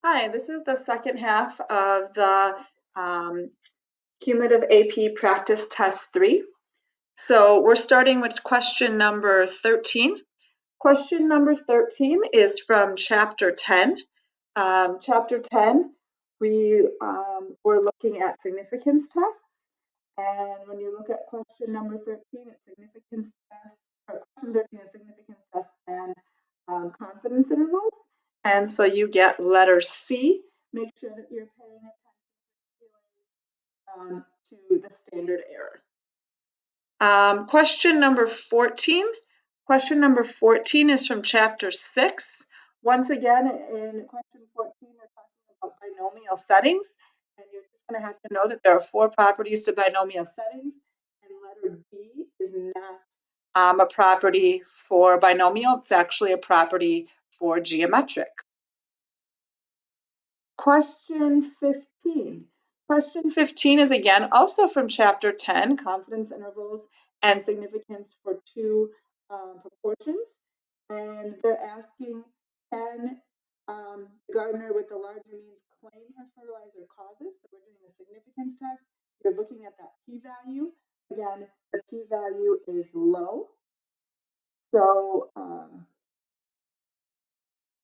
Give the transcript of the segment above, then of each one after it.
Hi, this is the second half of the um, Cumulative AP Practice Test 3. So we're starting with question number 13. Question number 13 is from Chapter 10. Chapter 10, we're looking at significance tests. And when you look at question number 13, it's significance test, or question 13 is significance test and confidence intervals. And so you get letter C. Make sure that you're paying attention to the standard error. Question number 14. Question number 14 is from chapter 6. Once again, in question 14, we're talking about binomial settings. And you're just going to have to know that there are 4 properties to binomial settings. And letter B is not a property for binomial. It's actually a property for geometric. Question 15. Question 15 is again also from chapter 10, confidence intervals and significance for 2 proportions. And they're asking, can gardener with the larger means claim her fertilizer causes? So we're doing a significance test. You're looking at that p-value. Again, the p-value is low. So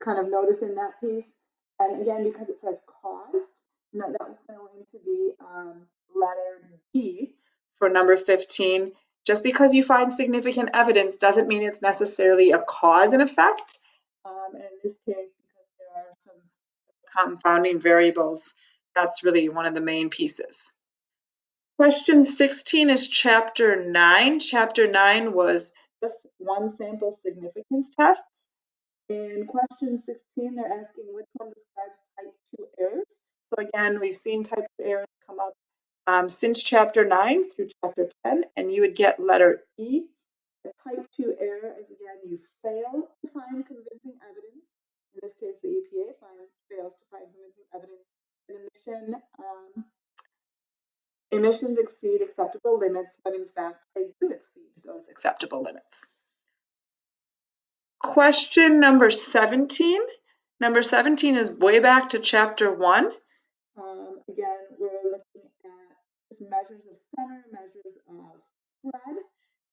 kind of noticing that piece. And again, because it says caused, no, that was going to be letter B for number 15. Just because you find significant evidence doesn't mean it's necessarily a cause and effect. And in this case, because there are some confounding variables, that's really one of the main pieces. Question 16 is chapter 9. Chapter 9 was just one sample significance tests. In question 16, they're asking which one describes type 2 errors. So again, we've seen type 2 errors come up since chapter 9 through chapter 10, and you would get letter E. A type 2 error is, again, you fail to find convincing evidence. In this case, the EPA fails to find convincing evidence that emissions exceed acceptable limits, but in fact, they do exceed those acceptable limits. Question number 17. Number 17 is way back to chapter 1. Again, we're looking at measures of center, measures of spread.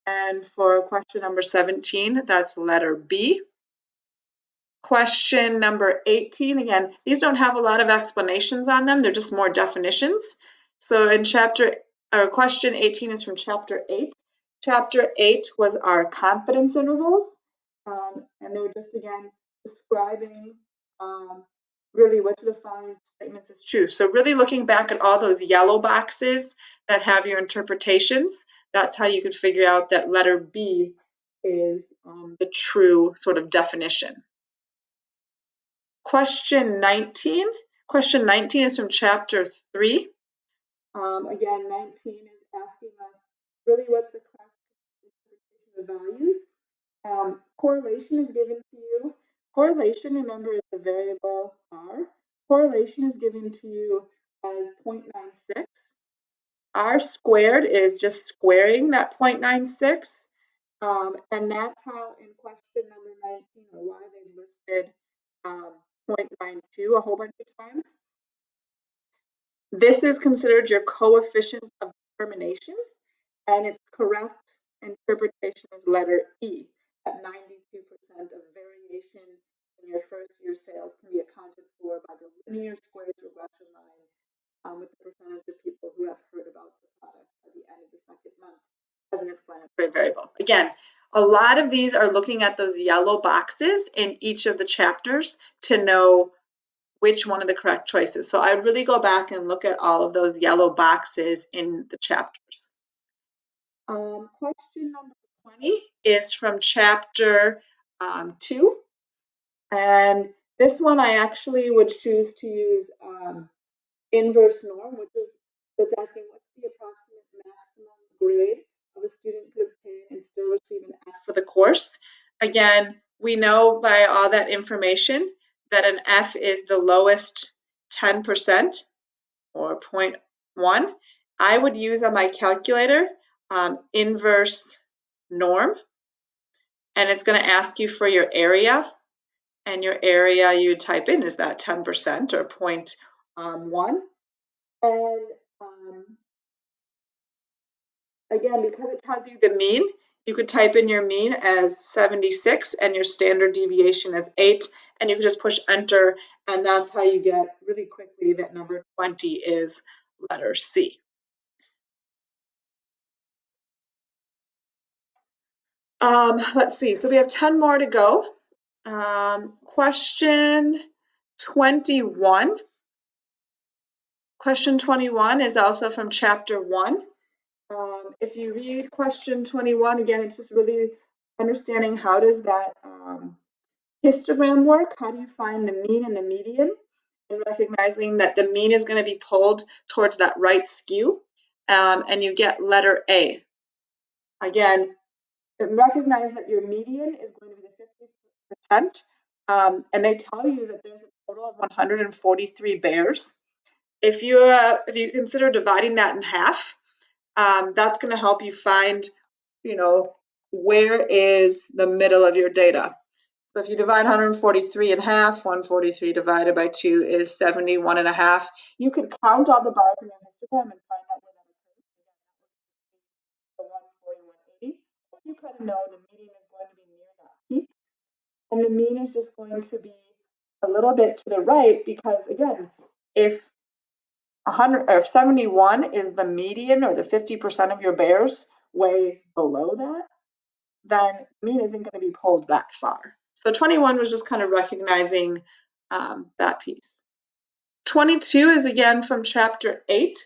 And for question number 17, that's letter B. Question number 18, again, these don't have a lot of explanations on them. They're just more definitions. So in question 18 is from chapter 8. Chapter 8 was our confidence intervals. And they're just, again, describing really which of the following statements is true. So really looking back at all those yellow boxes that have your interpretations, that's how you could figure out that letter B is the true sort of definition. Question 19. Question 19 is from chapter 3. Again, 19 is asking us really what's the correct interpretation of values. Correlation is given to you. Correlation, remember, is the variable R. Correlation is given to you as 0.96. R squared is just squaring that 0.96. And that's how in question number 19, or why they listed 0.92 a whole bunch of times. This is considered your coefficient of determination, and its correct interpretation is letter E. At 92% of variation in your first year sales can be accounted for by the linear squares regression line with the percentage of people who have heard about the product at the end of the second month as an explanatory variable. Again, a lot of these are looking at those yellow boxes in each of the chapters to know which one of the correct choices. So I really go back and look at all of those yellow boxes in the chapters. Question number 20 is from chapter 2. And this one I actually would choose to use inverse norm, which is that's asking what's the approximate maximum grade of a student could obtain and still receive an F for the course. Again, we know by all that information that an F is the lowest 10% or 0.1. I would use on my calculator inverse norm, and it's going to ask you for your area. and your area you would type in is that 10% or 0.1. And again, because it tells you the mean, you could type in your mean as 76 and your standard deviation as 8, and you can just push enter, and that's how you get really quickly that number 20 is letter C. Let's see, so we have 10 more to go. Question 21. Question 21 is also from chapter 1. If you read question 21, again, it's just really understanding how does that histogram work? How do you find the mean and the median? And recognizing that the mean is going to be pulled towards that right skew, and you get letter A. Again, recognize that your median is going to be the 50%, and they tell you that there's a total of 143 bears. If you consider dividing that in half, that's going to help you find, where is the middle of your data. So if you divide 143 in half, 143 divided by 2 is 71.5. You could count all the bars in your histogram and find out where that occurs. The 140, 180. You kind of know the median is going to be near that peak. And the mean is just going to be a little bit to the right because, again, if 100 or 71 is the median or the 50% of your bears way below that, then mean isn't going to be pulled that far. So 21 was just kind of recognizing that piece. 22 is again from chapter 8.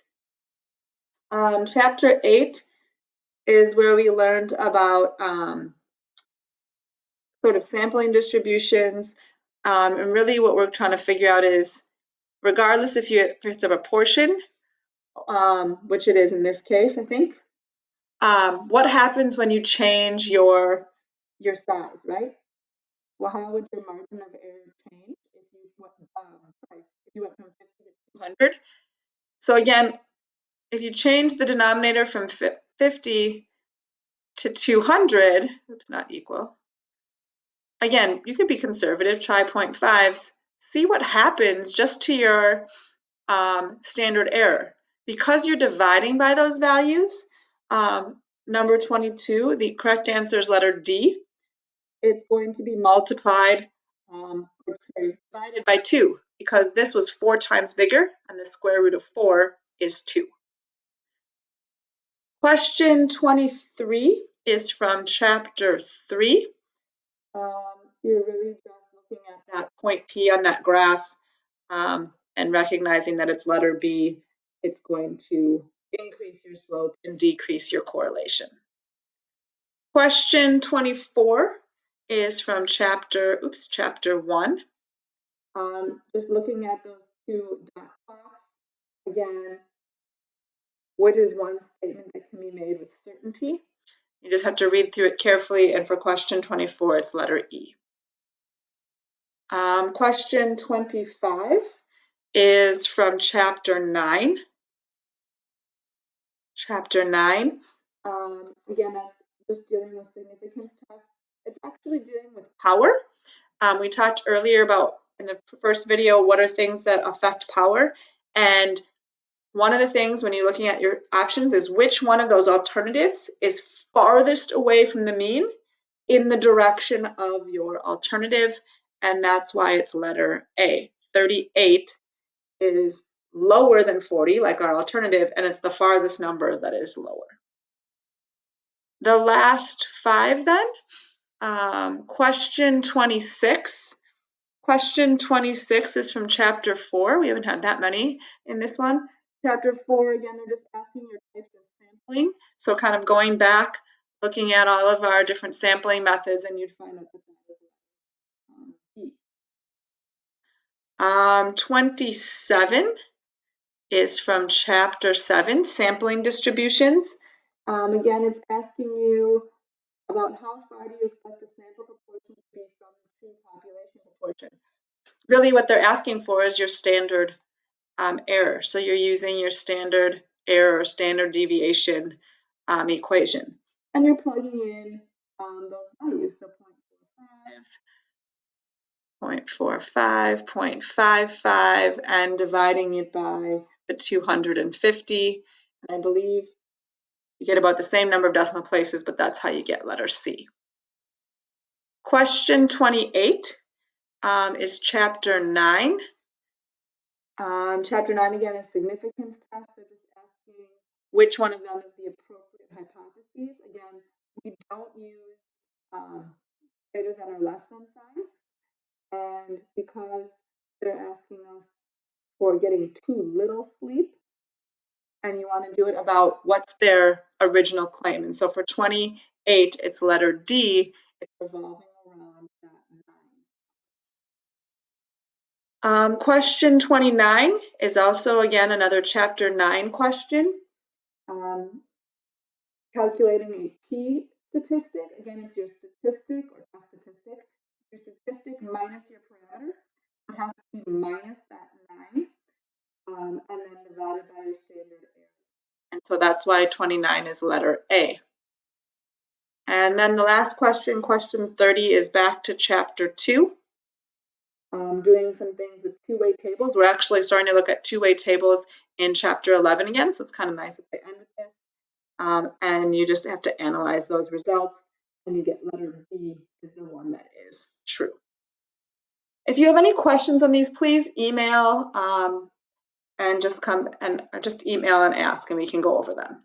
Chapter 8 is where we learned about sort of sampling distributions. And really what we're trying to figure out is, regardless if it's a proportion, which it is in this case, I think, what happens when you change your size, right? Well, how would your margin of error change if you went from 50 to 200? So again, if you change the denominator from 50 to 200, oops, not equal. Again, you could be conservative, try 0.5s, see what happens just to your standard error. Because you're dividing by those values, number 22, the correct answer is letter D. It's going to be multiplied, divided by 2, because this was 4 times bigger, and the square root of 4 is 2. Question 23 is from chapter 3. You're really just looking at that point P on that graph, and recognizing that it's letter B. It's going to increase your slope and decrease your correlation. Question 24 is from chapter 1. Just looking at those two dot plots, again, what is one statement that can be made with certainty? You just have to read through it carefully, and for question 24, it's letter E. Question 25 is from chapter 9. Chapter 9. Again, that's just dealing with significance tests. It's actually dealing with power. We talked earlier about, in the first video, what are things that affect power. And one of the things when you're looking at your options is which one of those alternatives is farthest away from the mean in the direction of your alternative. And that's why it's letter A. 38 is lower than 40, like our alternative, and it's the farthest number that is lower. The last 5 then, question 26. Question 26 is from chapter 4. We haven't had that many in this one. Chapter 4, again, they're just asking your types of sampling. So kind of going back, looking at all of our different sampling methods, and you'd find out that that is 27 is from chapter 7, sampling distributions. Again, it's asking you about how far do you expect the sample proportion to be from the true population proportion. Really what they're asking for is your standard error. So you're using your standard error or standard deviation equation. And you're plugging in those values. So 0.45, 0.45, 0.55, and dividing it by the 250. And I believe you get about the same number of decimal places, but that's how you get letter C. Question 28 is chapter 9. Chapter 9 again is significance test. They're just asking which one of them is the appropriate hypotheses. Again, we don't use greater than or less than signs. And because they're asking us for getting too little sleep, and you want to do it about what's their original claim. And so for 28, it's letter D. It's revolving around that 9. Question 29 is also, again, another chapter 9 question. Calculating a t-statistic. Again, it's your statistic or test statistic. Your statistic minus your parameter. It has to be minus that 9. And then divided by your standard error. And so that's why 29 is letter A. And then the last question, question 30, is back to chapter 2. Doing some things with two-way tables. We're actually starting to look at two-way tables in chapter 11 again, so it's kind of nice at the end of this. And you just have to analyze those results, and you get letter B is the one that is true. If you have any questions on these, please email and just email and ask, and we can go over them.